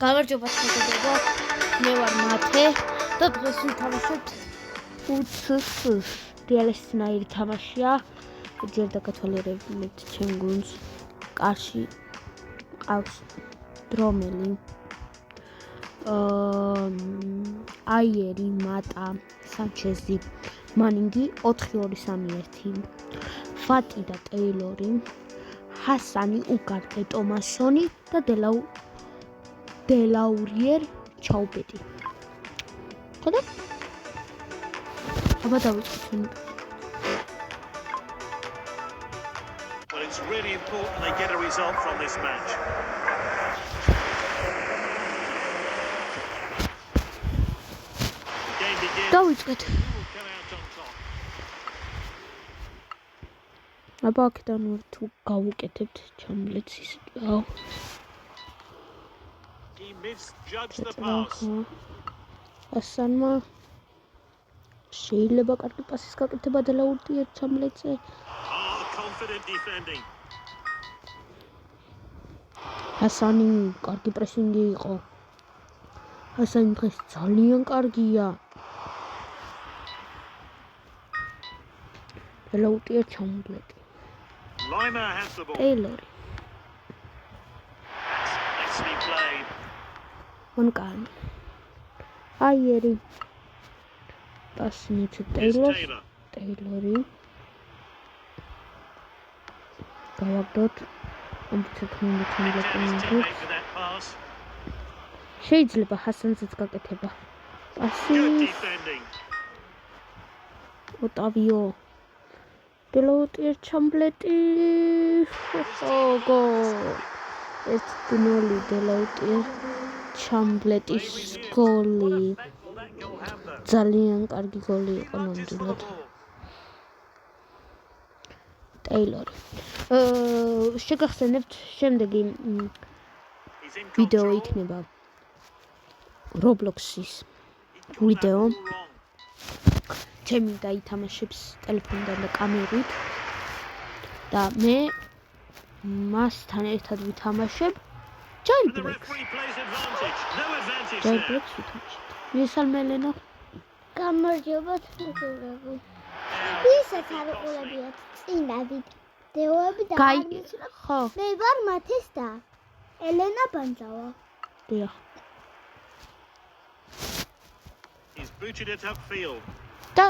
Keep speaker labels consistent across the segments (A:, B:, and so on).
A: გამარჯობა შეგებო. მე ვარ მათე და დღეს ვითამაშებთ უცს. რეალისტნაირი თამაშია. ჯერ დაკათვალიერებთ ჩემ გუნდს. კარში ყავს დრომელი. აიერი, მატა, სანჩეზი, მანინგი 4-2-3-1. ფატი და ტეილორი, ჰასანი, უგარტე, ტომასონი და დელაურიერ ჩაუბეტი. ხოდა? აბა დავიწყოთ.
B: Well, it's really important they get a result from this match. The game begins.
A: დავიწყეთ.
B: Who will come out on top?
A: აბა აქედან თუ გავუკეთებთ ჩამლეცის.
B: He misjudged the pass.
A: ასანმა შეიძლება კარგი პასის გაკეთება დელაურიერ ჩამლეცზე.
B: Confident defending.
A: ჰასანი კარგი პრესინგი იყო. ჰასანი დღეს ძალიან კარგია. დელაურიერ ჩამლეცი.
B: Lima has the ball.
A: ტეილორი.
B: Nicely played.
A: მონკანი. აიერი. პასი
B: Taylor.
A: ტეილორი. გავაგდოთ. ამბიცეთ უნდა ჩამლეცი.
B: For that pass.
A: შეიძლება ჰასანზეც გაკეთება. პასი.
B: Good defending.
A: ოტავიო. დელაურიერ ჩამლეტი. გოლ. 1-0 დელაურიერ ჩამლეტის გოლი. ძალიან კარგი გოლი იყო ნამდვილად. ტეილორი. შეგახსენებთ შემდეგი ვიდეო იქნება Roblox-ის ვიდეო. ჩემი გაითამაშებს ტელეფონიდან და კამერით და მე მასთან ერთად ვითამაშებ Jailbreaks. Jailbreaks ვითამაშებ. მისალმელენო
C: გამარჯობა თქო. ვისაც არ უყურებიათ წინა ვიდეოები და
A: ხო.
C: მე ვარ მათეს და ელენა ბანძავა.
A: დიახ.
B: He's booted it upfield.
A: და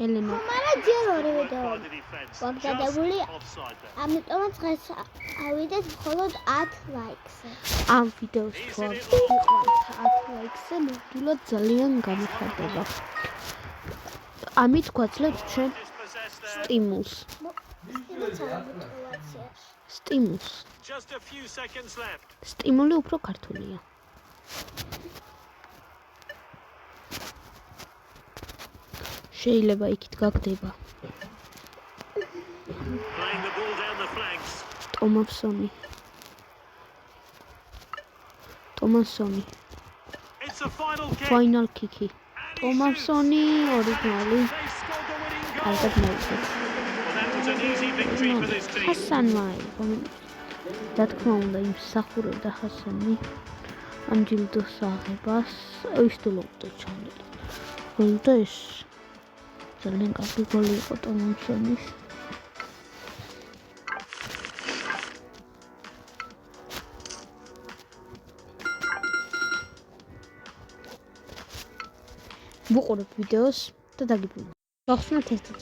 A: ელენა
C: მაგრამ ჯერ ორი ვიდეო
B: By the defense.
C: ვაგდადებული,
B: Just offside there.
C: ამიტომაც დღეს ავიდეთ მხოლოდ 10 ლაიქზე.
A: ამ ვიდეოს თუ იყვართ 10 ლაიქზე ნამდვილად ძალიან გამოხატება. ამით გვაძლევთ ჩვენ
B: Dispossessed there.
A: სტიმულს. სტიმულს.
B: Just a few seconds left.
A: სტიმული უფრო ქართულია. შეიძლება იქით გაგდება.
B: Playing the ball down the flanks.
A: ტომასონი.
B: It's a final kick.
A: ფაინალ კიკი. ტომასონი ორიგინალი.
B: They scored the winning goal.
A: კარგად მოვიდა.
B: Well, that was an easy victory for this team.
A: ჰასანმა რა თქმა უნდა იმსახურებდა ჰასანი ამ ჯილდოს აღებას. ისტულობდა ჩამლეტი. და ეს ძალიან კარგი გოლი იყო ტომასონის. ვუყურებ ვიდეოს და დაგიბრუნდით. გახსნათ ერთად.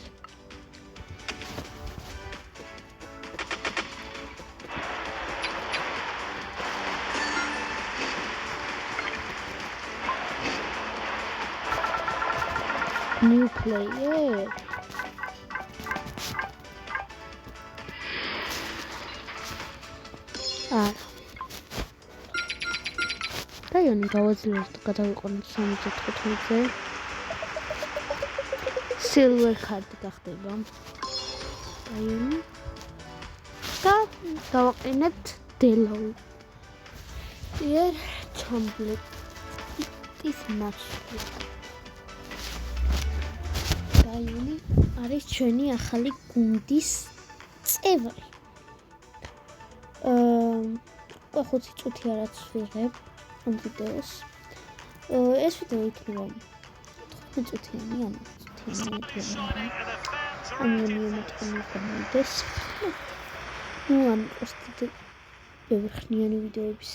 A: New player. დაიონი გავაძლიერეთ და გადავიყვანოთ 75-ზე. Silver card გახდება. დაიონი. და გავაყენებთ დელაურიერ ჩამლეტის მასში. დაიონი არის ჩვენი ახალი გუნდის წევრი. 5 წუთი არაც ვიღებ. ამ ვიდეოს. ეს ვიდეო იქნება 15 წუთიანი ან 15 წუთიანი. ამოიმოთქოს. ნუ ან ostite ბევრხნიანი ვიდეოების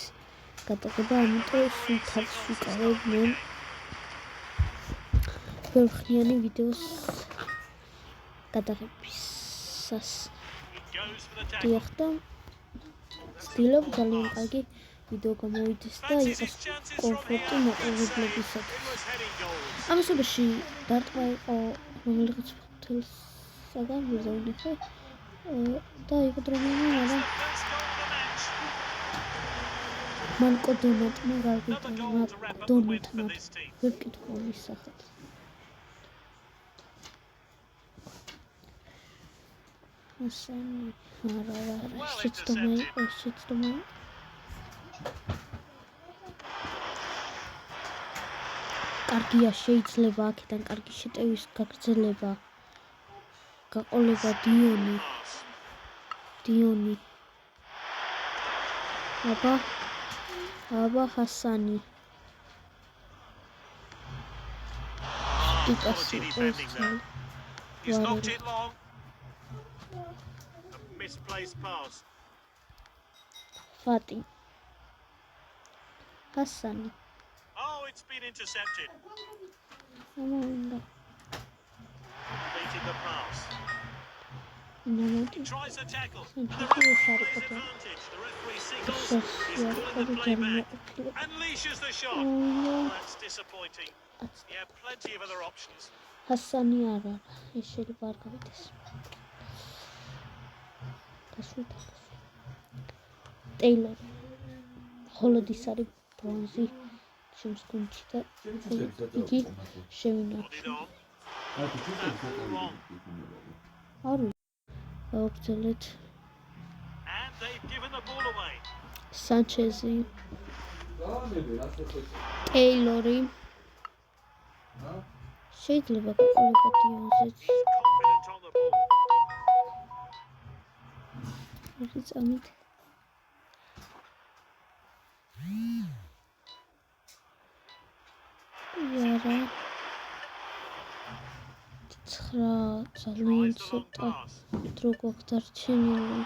A: გადაღება, ამიტომ სულ თავს ვიკავებ მე ბევრხნიანი ვიდეოს გადაღებისას. დიახ და ვცდილობ ძალიან კარგი ვიდეო გამოვიდეს და იყოს კომფორტი მაყურებლებისათვის. ამასობაში დარტყმა იყო რომელიღაც ჰოთელსაგან ვიზავნიხე და იყო დრომინი მაგრამ მანკო დონატმა გავიდონა დონატმა ვერ კითხო მისახეთ. ასენი არა შეცდომა კარგია შეიძლება აქედან კარგი შეტევის გაგრძელება გაყოლება დიონი აბა ჰასანი ტიპასი
B: He's knocked it long. A misplaced pass.
A: Fati Hasani.
B: Oh, it's been intercepted.
A: Amanda.
B: Completing the pass.
A: No.
B: He tries to tackle.
A: And
B: The
A: he
B: referee
A: was
B: plays advantage. The referee signals. He's calling the play back. Unleashes the shot. Oh, that's disappointing. He had plenty of other options.
A: Hasani არა, ეს შეიძლება არ გავიდეს. დასვით. ტეილორი. ჰოლოდის არის ბრონზი ჩემს გუნდში და იგი შევინარჩუნე. არა. გავგრძელეთ.
B: And they've given the ball away.
A: Sanchezi. Taylori. შეიძლება გაყოლება დიონზეც.
B: Confident on the ball.
A: ერთი წამით. იარა. ცხრა ძალიან ცოტა დრო გვაქვს დარჩენილი.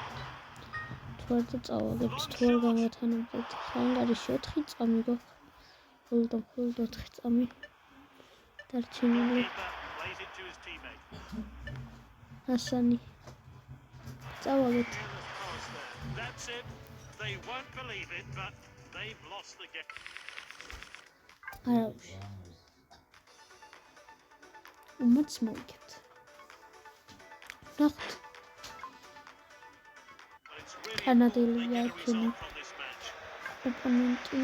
A: თუ არ წავაგებთ, თუ არ გავათანაბრებთ, ხანგარიში 4 წამი გვაქვს. მხოლოდ 4 წამი. დარჩენილი.
B: Plays it to his teammate.
A: Hasani. წავაგეთ.
B: That's it. They won't believe it, but they've lost the game.
A: არავის. უმაც მოვიგებთ. ნახოთ.
B: But it's really
A: Kanadeli
B: important they get a
A: yakini.
B: result from this match.
A: ოპონენტი.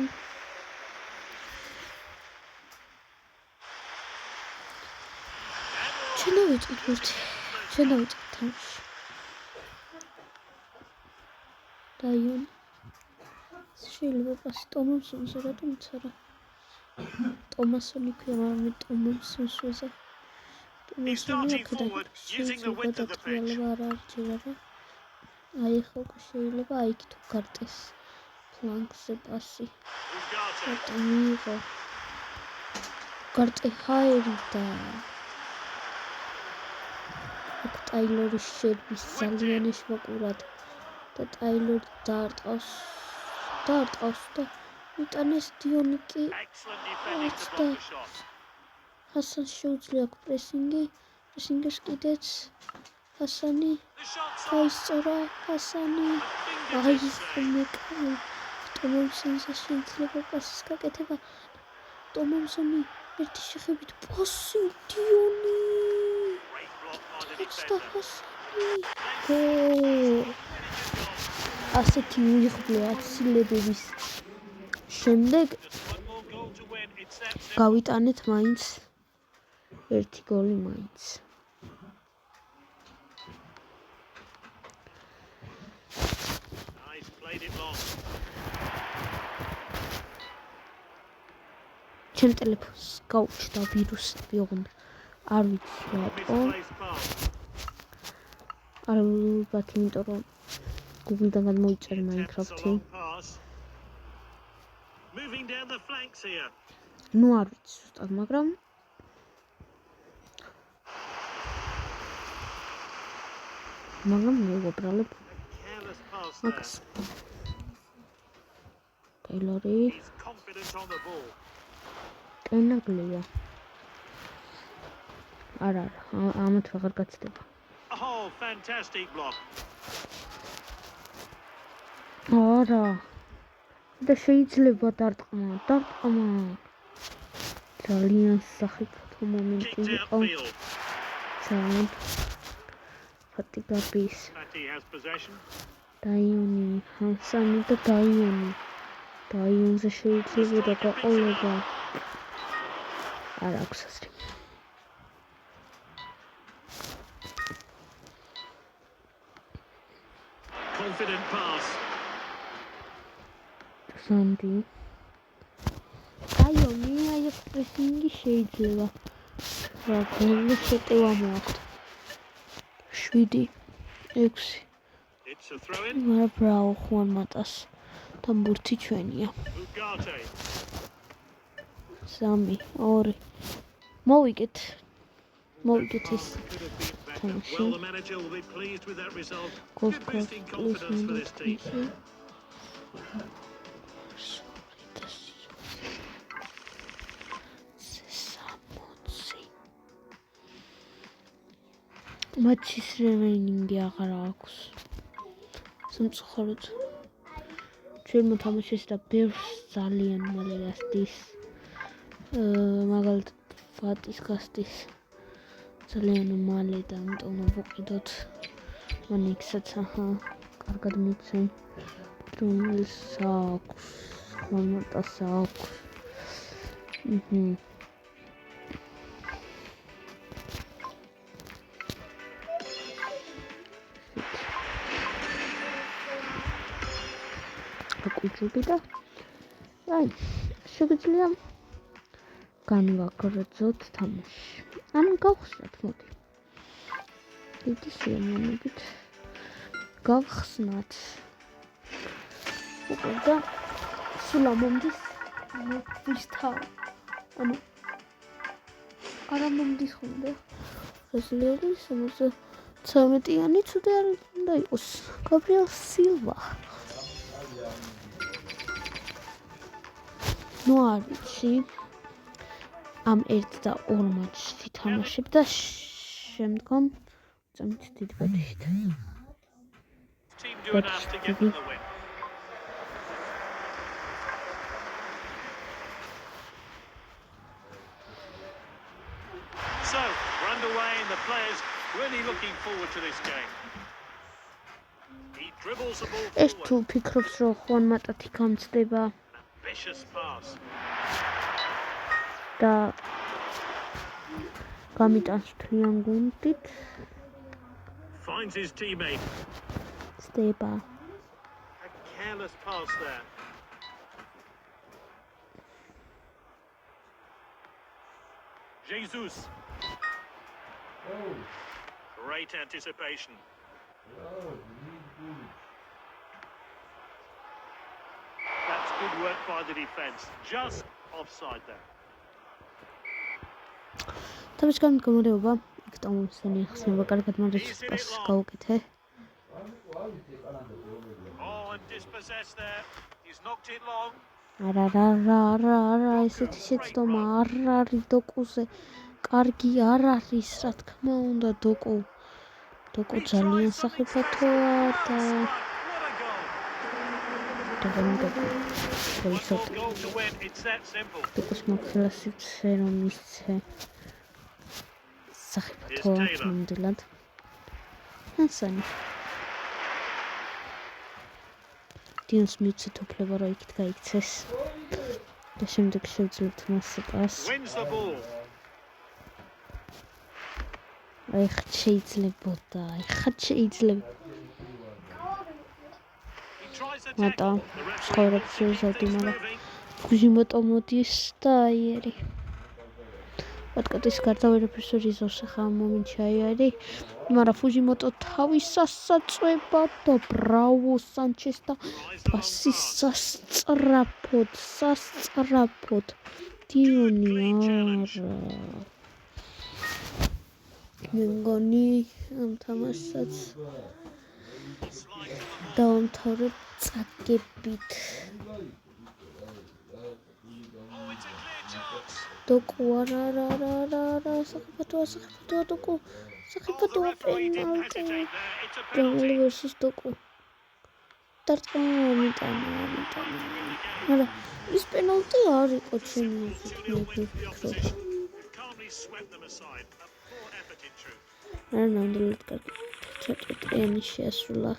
A: ჩვენ დავიწყეთ თამაში. დაიონ. შეიძლება პასი ტომასონზე რატომ წერა? ტომასონი ქვია, მაგრამ მე ტომასონს ვეძახ.
B: He's starting forward, using the width of the pitch.
A: აი ხო შეიძლება აი თუ გარტეს ფლანგზე პასი.
B: Ugarte.
A: რატომ მიიღო? გარტე ჰაერიდა. ტაილორი შედის ძალიან შევაკურად და ტაილორი დაარტყავს და იტანეს დიონი კი
B: Excellent defending to block the shot.
A: ჰასან შეუძლია პრესინგის კიდეც ჰასანი
B: The shot's on.
A: გაისწორა ჰასანი ტომასონზე შეიძლება პასის გაკეთება ტომასონი ერთი შეხებით პასი დიონი
B: Great block by the
A: Sta
B: defender.
A: ასეთი უიღბლო აცილებების შემდეგ
B: Just one more goal to win. It's that simple.
A: გავიტანეთ მაინც ერთი გოლი მაინც.
B: He's played it long.
A: ჩემ ტელეფონს გაუჩნდა ვირუსი ვიღუნ არ ვიცი რატომ
B: Misplaced pass.
A: ალბათ იმიტომ რომ Google-დან გადმოიწერე
B: Attempts a
A: Minecraft-ი
B: long pass. Moving down the flanks here.
A: ნუ არ ვიცი ზუსტად, მაგრამ მე ვუბრალებ
B: Careless pass
A: მაგას.
B: there.
A: ტეილორი
B: He's confident on the ball.
A: კენაგლია. არა, ამათ აღარ გაცდება.
B: Oh, fantastic block.
A: არა. და შეიძლება დარტყმა. ძალიან სახიფათო მომენტი
B: Kicked
A: იყო.
B: outfield.
A: ძალიან ფატიგაბის
B: Fatty has possession.
A: დაიონი, ჰანსანი და დაიონი. დაიონზე შეიძლება გაყოლება. არ აქვს ასრი.
B: Confident pass.
A: სანდი. დაიონი, აი ეს პრესინგი შეიძლება. რა გოლი შეტევა მოაქვს. 7 6
B: It's a throw in.
A: მარა ბრაო ხუან მატას და მურთი ჩვენია.
B: Ugarte.
A: 3 2 მოვიგეთ ის
B: Could have been better.
A: Thank
B: Well,
A: you.
B: the manager will be pleased with that result.
A: Golf
B: Good boosting confidence for this team. მაჩის რემეინინგი აღარ აქვს. სამწუხაროდ ჩვენ მოთამაშეს და ბევრს ძალიან მალე გასდის. მაგალითად ფატის გასდის ძალიან მალე და ამიტომ ვუყიდოთ. მან იქსაც კარგად მიცემ. რომლის აქვს ხომატას აქვს. აკუჭები და აი შეგვიძლია განვაგრძოთ თამაში. ანუ გავხსნათ მოდი. დიდი სიამოვნებით გავხსნათ. უკვე და სულ ამომდის მეთვის თავი. ანუ არ ამომდის ხოლმე. ბრაზილიელი 73-იანი ცუდი არ უნდა იყოს. გაბრიელ სილვა. ნუ არ ვიცი. ამ 1 და 2 მატჩში ვთამაშებ და შემდგომ წამით დიდ ბოდიშით. Team do enough to get them the win. So, we're underway and the players really looking forward to this game. He dribbles the ball
A: ეს თუ
B: forward.
A: ფიქრობს რომ ხუან მატათი გამწდება
B: Vicious pass.
A: და გამიტანს თლიან გუნდით
B: Finds his teammate.
A: წდება.
B: A careless pass there. Jesus. Great anticipation. That's good work by the defence. Just offside there.
A: თავის გამგომარეობა იქ ტომსონი ხსნება კარგად მარჯვენა პასს გაუკეთე.
B: Oh, and dispossessed there. He's knocked it long.
A: არა, ესეთი შეცდომა არ არის დოკუზე. კარგი არ არის, რა თქმა უნდა, დოკუ ძალიან სახიფათოა და
B: What a goal. One goal to win. It's that simple.
A: დოკუს მოხელასიცე რომ ისე სახიფათოა ნამდვილად. ჰანსანი დიოს მიცეთ უფლება რომ იქით გაიქცეს და შემდეგ შევძლებთ მასზე პას.
B: Wins the ball.
A: აი შეიძლებოდა, შეიძლება.
B: He tries to
A: მატა
B: tackle. The referee
A: ცხოვრებს
B: wants to keep
A: შევზავდი,
B: things
A: მაგრამ
B: moving.
A: გუჟი მოტო მოდის და აიერი.
B: პატკოტის გარდა ვერაფერს ვერ იზავს ახლა ამ მომენტში აიარი, მაგრამ ფუჟიმოტო თავის სასაწვებად და ბრავო სანჩეს და პასი სასწრაფოდ დიონი არა მე მგონი ამ თამაშსაც დავამთავრებ წაგებით დოკუ არა საფათოა დოკუ საფათოა პენალტი რომელი versus დოკუ დარტყმა მიტანა არა ის პენალტი არ იყო ჩემი აზრით მე ვფიქრობ არა ნამდვილად კარგი ჩატოტიანი შეასრულა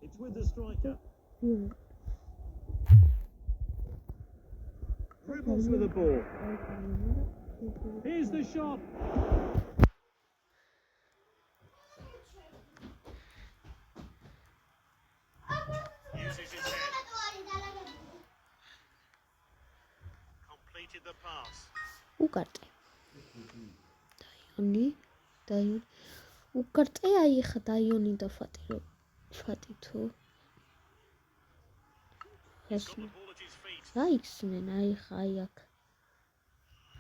D: It's with the striker. Dribbles with the ball. Here's the shot. Uses his head. Completed the pass.
B: უკარტე დაიონი უკარტე აი ხა დაიონი და ფატი თუ ეს აიქსნენ აი ხა აი აქ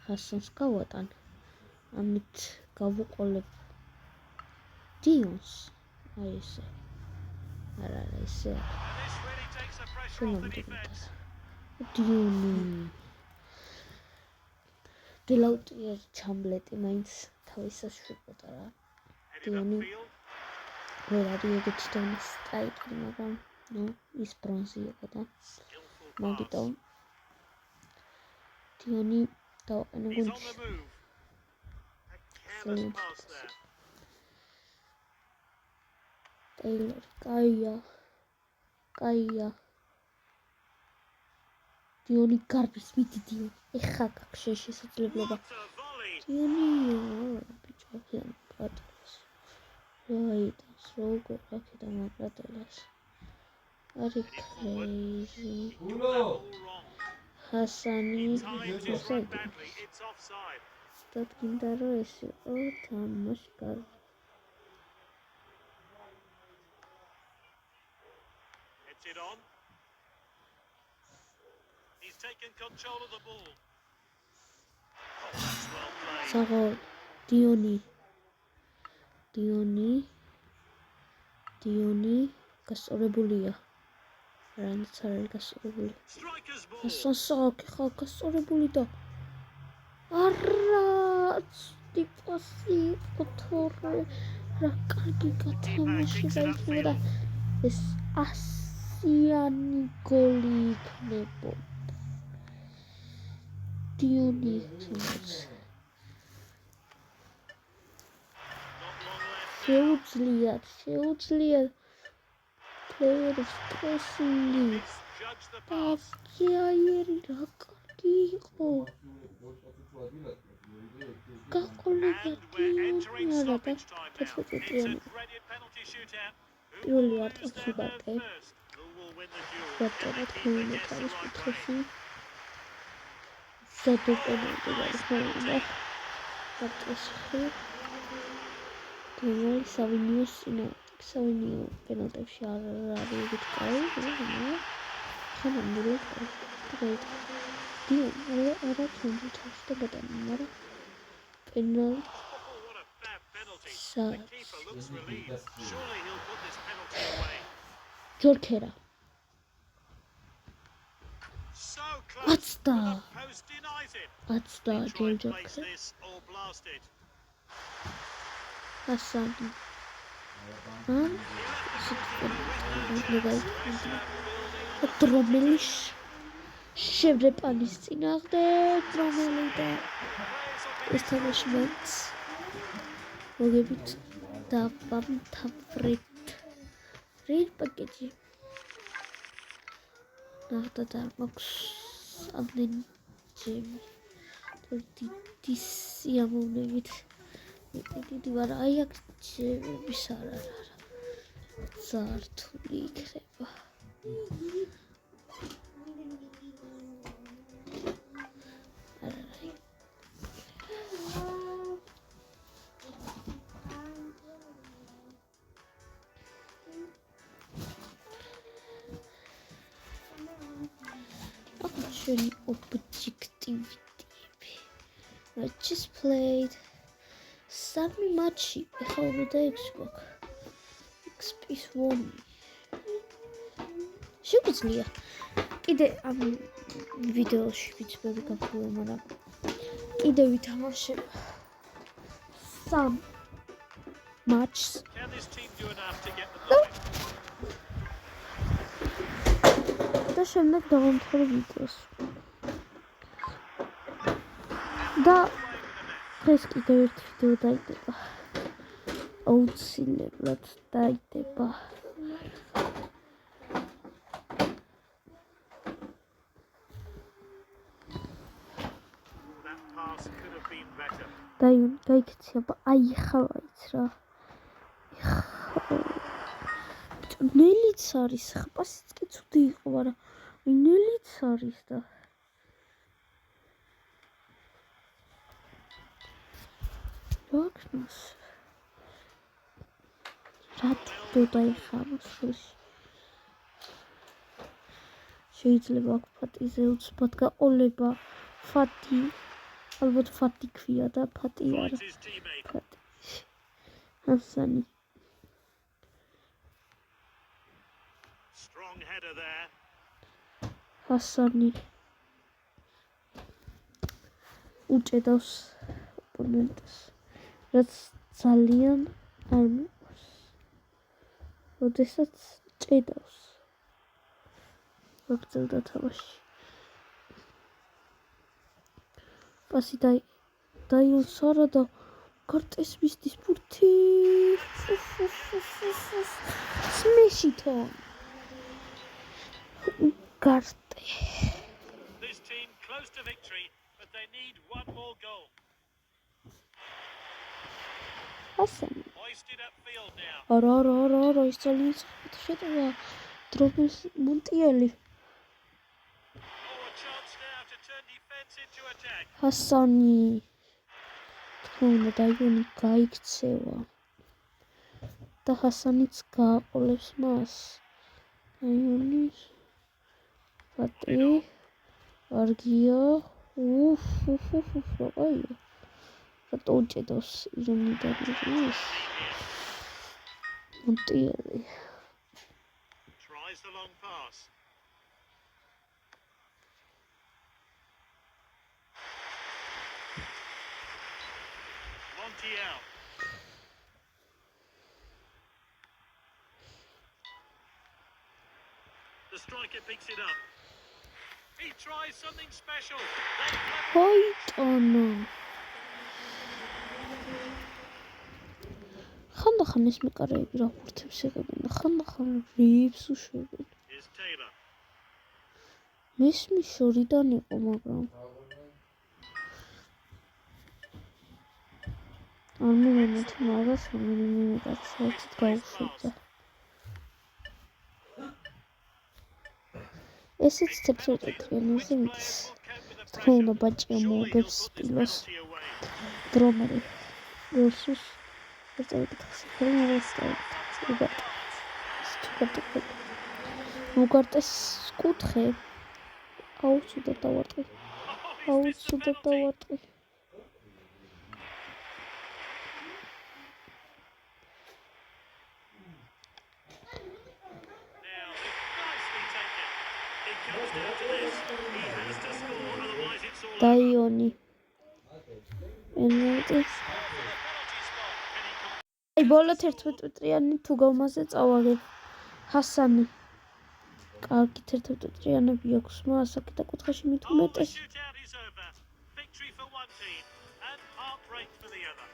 B: ხასონს გავატან ამით გავუყოლებ დიონს აი ესე არა ესე დიონი დილაუტი ჩამბლეტი მაინც თავისას შეყოტარა დიონი ვერ არის ეგეთი დონის სტრაიკერი მაგრამ ნუ ის ბრონზი იყო და მაგიტომ დიონი დავაყენე გუნდში ტეილორი კაია დიონი გარბის მიდი დიონი ეხა გაქვს შესაძლებლობა დიონი ბიჭო ხიან პატრის რაიტას როგორ აქედან აპრატელას არი კრეიზი ჰასანი გინდა რომ ეს იყო თამაშკარი
D: It on. He's taken control of the ball. Oh, that's well played.
B: Sago Dioni გასწორებულია. რანც არის გასწორებული.
D: Striker's ball.
B: ასასაკი ხა გასწორებული და არა ტიპოსი ოთორე რა კარგი გათამაშება იქნება და ეს ასიანი გოლი იქნება. დიონი შეუძლიათ პლეიერის პრესინგი აფიაიერი რა კარგი იყო გაყოლება დიონი არა და თეთრწეთიანი პირველი ვარტყებში ბატე ბატე ქრონიკალის კუთხეში სადოპენდი გარსმოდა ბატეში დონალ სავინიოს სავინიო პენალტებში არ არის ეგეთ კაი ხანამდე დიო არა თუნდაც და ბატონი მაგრამ პენალტი ჯორქერა აცდა ჯორჯორქერა ასანი დრომელი შევრეპანის წინააღმდეგ დრომელი და ეს თამაში მეც მოგებით დავამთავრეთ რით პაკეტი ნახტად არ მაქვს ამდენი ჯემი. დიდი სიამოვნებით. დიდი ვარ, აი აქ ჯემების არა. ზართული იქნება. Actually, objectivity. I just played some matchy. How would I Xbox? XP's won. Შეგვიძლია კიდე ამ ვიდეოში ვიცები გაფრთხილება, მაგრამ კიდე ვითამაშებ some matches.
D: Can this team do enough to get the point?
B: და შემდეგ დავამთავრე ვიდეოს. და დღეს კიდევ ერთი ვიდეო დაიდება. აუცილებლად დაიდება.
D: That pass could have been better.
B: დაიქცია, აი ხავაიც რა. ნელიც არის, ხპასიც კი ცუდი იყო, მაგრამ ნელიც არის და რაკნოს რა თუ დაიხამოს ხელში შეიძლება აქ ფატიზე უცბად გაყოლება ფატი ალბათ ფატი ქვია და ფატი არა
D: Finds his teammate.
B: ფატი ასანი
D: Strong header there.
B: ასანი უჭედავს ოპონენტს რაც ძალიან არ მიყვარს. როდესაც ჭედავს. გაგრძელდა თამაში. პასი დაიოსარა და გარტეს მისდის ბურთი. სმეშითონ. გარტე.
D: This team close to victory, but they need one more goal.
B: ასანი.
D: Hoisted upfield now.
B: არა, ის ძალიან სწრაფად შეტევა. დრობის მონტიელი.
D: Oh, a chance now to turn defense into attack.
B: ჰასანი. თქონდა დაიგონი გაიქცევა. და ჰასანიც გააყოლებს მას. დაიგონის. ფატი. არგია. აია. რატო უჭედავს ირონიდან ის? მონტიელი.
D: Tries the long pass. Montiel. The striker picks it up. He tries something special.
B: ჰოიტონა. ხანდახან ეს მეკარეები რა ბურთებს იღებენ და ხანდახან რიბს უშვებენ.
D: Here's Taylor.
B: მესმის შორიდან იყო, მაგრამ არ მივენით მაგას, მივენით საერთოდ გაუშვებდა. ესეც 11-იანზე მიდის. თქო უნდა ბაჭია მოუგებს სპილოს. დრომერი. როსუს უგარტეს კუთხე აუცუდად დავარტყი
D: Now, nicely taken. It comes down to this. He has to score, otherwise it's all over.
B: დაიონი პენალტი
D: For the penalty spot. Can he
B: აი ბოლო 11-იანი თუ გავმაზე წავაგებ ჰასანი კარგი 11-იანები აქვს მას აქ და კუთხეში მით
D: Oh, the
B: უმეტეს
D: shootout is over. Victory for one team and heartbreak for the other.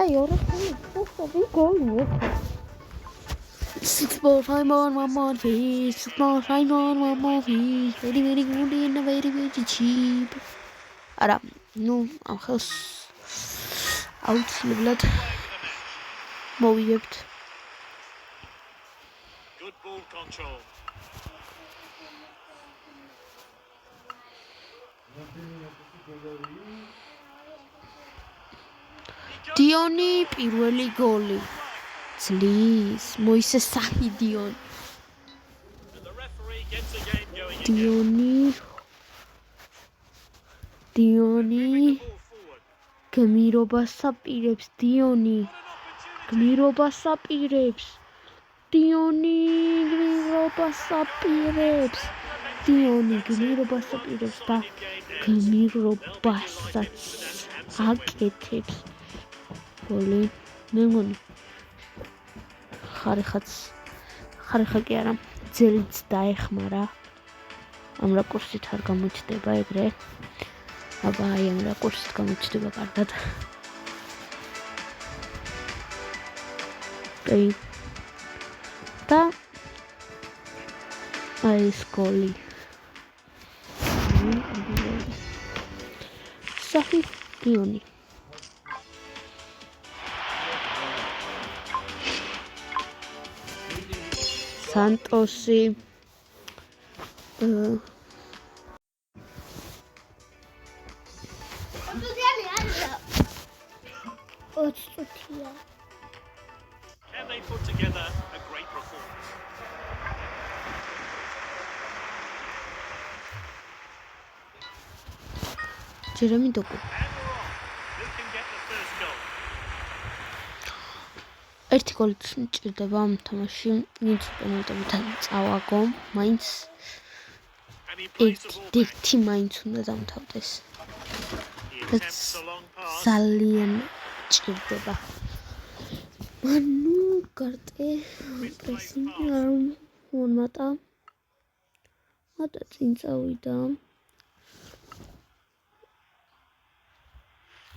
A: აი, ორი ხუთი გოლი ეხლა. 6 balls, 5 on, 1 more fish. 6 balls, 5 on, 1 more fish. Very, very good and very, very cheap. არა, ნუ ამ ხელს აუცილებლად მოვიგებთ.
D: Good ball control.
A: დიონი პირველი გოლი. ძლის, მოისე საჰიდიონ.
D: And the referee gets a game going again.
A: დიონი
D: Ball forward.
A: გმირობას აპირებს დიონი. გმირობას აპირებს. დიონი გმირობას აპირებს. დიონი გმირობას აპირებს და გმირობასაც აკეთებს. გოლი. მე მგონი ხარიხა კი არა, ძელიც დაეხმარა. ამ რაკურსით არ გამოჩნდება ეგრე. აბა აი ამ რაკურსით გამოჩნდება კარგად. აი და აი ეს გოლი. საჰი დიონი. სანტოსი
D: Can they put together a great performance?
A: ჯერემი დოკუ.
D: And we're on. Who can get the first goal?
A: ერთი გოლიც მჭირდება ამ თამაში. ვინც პენალტებიდან წავაგო, მაინც
D: And he plays the ball back.
A: ერთი მაინც უნდა დამთავრდეს.
D: He attempts a long pass.
A: ძალიან ჭირდება. ანუ გარტე პრესინგი არ მომატა. მატა წინ წავიდა.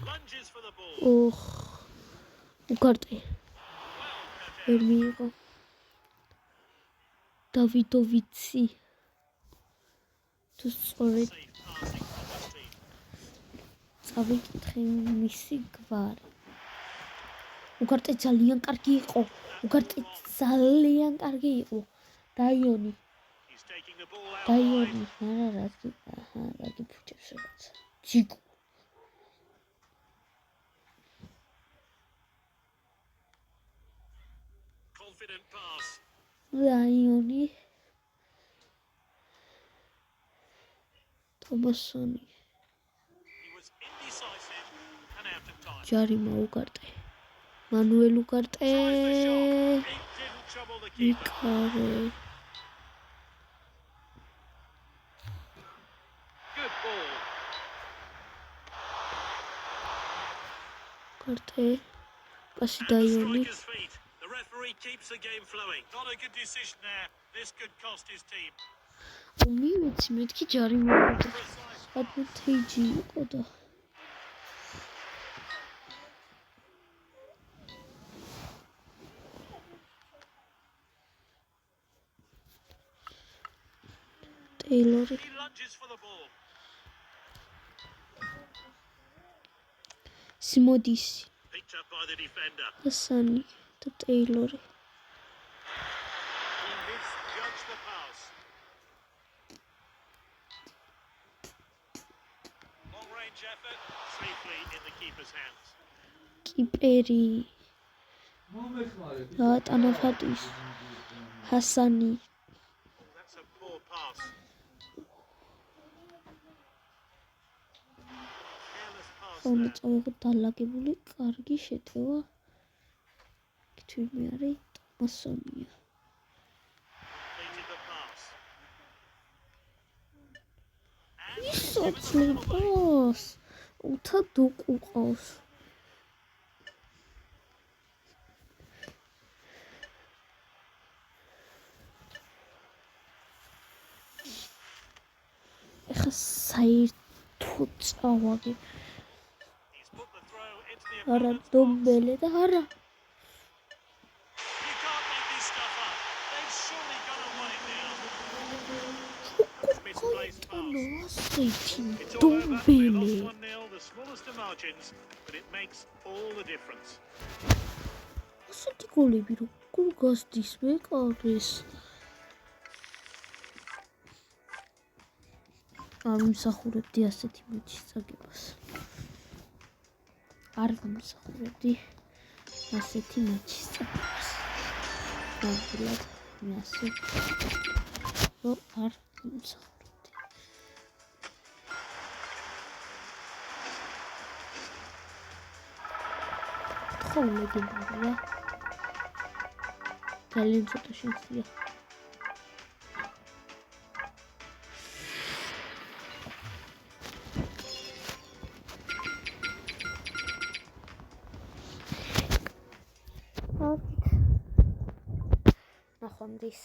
D: Lunges for the ball.
A: ოხ. უგარტე. ვერ მიიღო. დავიდოვიცი. თუ სწორედ
D: Safe passing from this team.
A: წავიკითხე მისი გვარი. უგარტე ძალიან კარგი იყო. უგარტე ძალიან კარგი იყო. დაიონი.
D: He's taking the ball out
A: დაიონი.
D: wide.
A: არა, რაგი ფუჭებს რაღაცა. ჯიგო.
D: Confident pass.
A: დაიონი. თომასონი.
D: He was indecisive and out of time.
A: ჯარიმა უგარტე. მანუელ უგარტე.
D: Tries the shot. It didn't trouble the keeper.
A: იკარე.
D: Good ball.
A: უგარტე. პასი დაიონი.
D: Striker's feet. The referee keeps the game flowing. Not a good decision there. This could cost his team.
A: მივეცი მეთქი ჯარიმა უგარტე.
D: Precise.
A: ადვანტეიჯი იყო და ტეილორი.
D: He lunges for the ball.
A: სიმოდისი.
D: Picked up by the defender.
A: ასანი და ტეილორი.
D: He misjudged the pass. Long range effort. Safely in the keeper's hands.
A: კიპერი. გაატანა ფატის. ჰასანი.
D: That's a poor pass. Careless pass
A: უნდა
D: there.
A: წავიღო დალაგებული კარგი შეტევა. თვიმე არის ტომასონია.
D: Completed the pass.
A: სოწლებას. უთა დოკუ ყავს.
B: აი თუ წავაგე
D: He's put the throw into the
B: არა
D: opponent's box.
B: დომბელე და არა
D: You can't make this stuff up. They've surely got away now. Misplaced pass.
B: ასეთი
D: It's all over. They
B: დომბელე
D: lost 1-0, the smallest of margins, but it makes all the difference.
B: ასეთი გოლები როგორ გასდის მეკარეს არ ვიმსახურებდი ასეთი მაჩის წაგებას არ ვიმსახურებდი ასეთი მაჩის წაგებას ნამდვილად მე ასე რომ არ ვიმსახურებდი ხო ლეგენდარია ძალიან ცოტა შანსია ნახვამდის